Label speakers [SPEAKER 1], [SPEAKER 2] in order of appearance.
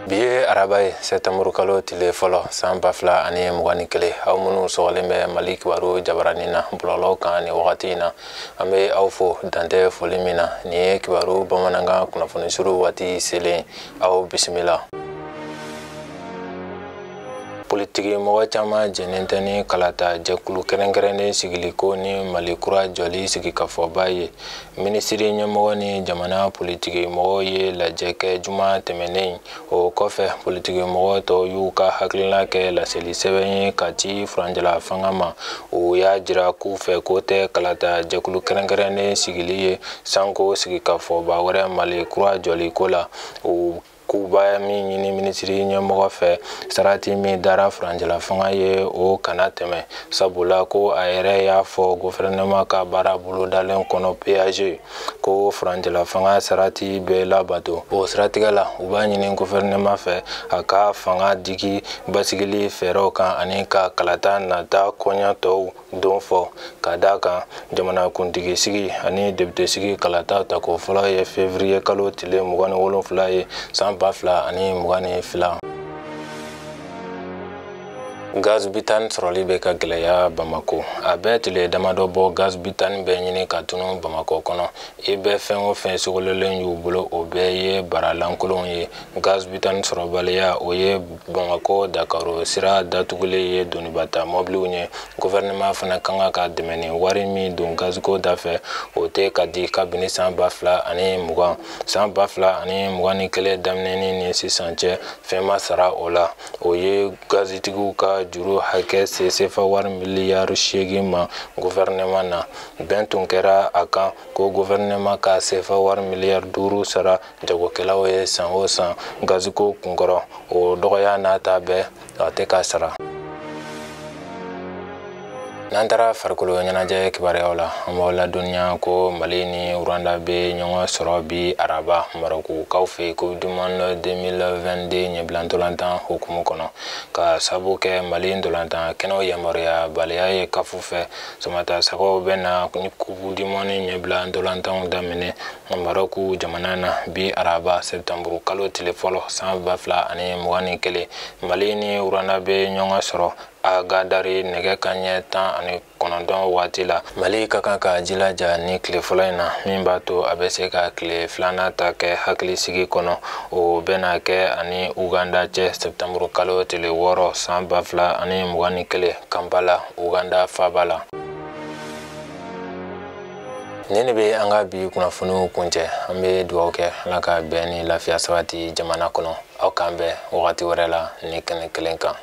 [SPEAKER 1] Biye arabaye septembre kalo tile fɔlɔ san 2021 aw minnu sɔgɔlen bɛ Mali kibaru jabarani na bɔlɔlɔw kan ni wagati in na an bɛ aw fo dantɛ foli min na ni ye kibaru bamanankan kunnafoni suru waati selen aw bisimila. Politiki mɔgɔ caman jɛnnen tɛ ni kalata jɛkulu kɛrɛnkɛrɛnnen sigiliko ni Mali kura jɔli sigikafɔba ye. Minisiri ɲɛmɔgɔ ni jamana politiki mɔgɔw ye lajɛ kɛ juma tɛmɛnen. O kɔfɛ politiki mɔgɔ tɔw y'u ka hakilina kɛ laseli sɛbɛn ye ka ci furanjala fanga ma. O y'a jira k'u fɛ ko tɛ kalata jɛkulu kɛrɛnkɛrɛnnen sigili ye sanko sigikafɔba wɛrɛ Mali kura jɔliko la. Kuba min ɲini minisiri ɲɛmɔgɔ fɛ sarati min dara furanjala fanga ye o kana tɛmɛ sabula ko a yɛrɛ y'a fɔ gouvernement ka baara bolodalen kɔnɔ péage ko furanjala fanga sarati bɛ labato. O siratigɛ la u b'a ɲini gouvernement fɛ a ka fanga digi basigili fɛɛrɛw kan ani ka kalata nata kɔɲɔ tɔw don fɔ ka da kan jamanakuntigi sigi ani député sigi kalata tako fɔlɔ ye février kalo tile 27 ye san 2022. Gaz butane sɔrɔli bɛ ka gɛlɛya Bamako. A bɛ tile damadɔ bɔ gaz butane bɛ ɲini ka tunu Bamako kɔnɔ. I bɛ fɛn o fɛn sogolelen y'u bolo o bɛɛ ye baralankolonw ye. Gaz butane sɔrɔbaliya o ye Bamako Dakaro sira datugulen ye donibata mobiliw ɲɛ. Gouvernement fana kan ka dɛmɛ ni wari min don gazko dafɛ o tɛ ka di kabini san 2020. San 2021 daminɛni ni sisan cɛ fɛn ma sara o la. O ye gazitigiw ka juru hakɛ se sefa wari miliyari 8 ma gouvernement na. Bɛn tun kɛra a kan ko gouvernement ka sefa wari miliyari 5 sara jagokɛlaw ye san o san gaziko kunkɔrɔ. O dɔgɔya n'a ta bɛɛ a tɛ ka sara. N'an taara farikolo ɲɛnajɛ kibaruyaw la an b'aw ladɔnniya ko Mali ni Rwanda bɛ ɲɔgɔn sɔrɔ bi araba Marokukaw fɛ Coupe du Monde 2022 ɲɛbila ntolantan hukumu kɔnɔ ka sabu kɛ Mali ntolantan kɛnɛw yamaruya baliya ye kafu fɛ samata sagaw bɛ na Coupe du Monde ɲɛbila ntolantanw daminɛ Maroku jamana na bi araba septembre kalo tile fɔlɔ san 2021 Mali ni Rwanda bɛ ɲɔgɔn sɔrɔ a Gadari nɛgɛ kanɲɛ 19 waati la. Mali ka kan ka jilaja ni tile fɔlɔ in na min b'a to a bɛ se ka tile filanan ta kɛ hakilisigi kɔnɔ. O bɛna kɛ ani Uganda cɛ septembre kalo tile 6 san 2021 Kampala Uganda faaba la. Nin bɛ an ka bi kunnafoniw kuncɛ an bɛ dugawu kɛ Ala ka bɛn ni lafiya sabati jamana kɔnɔ aw kan bɛn wagati wɛrɛ la ni kɛnɛ kelen kan.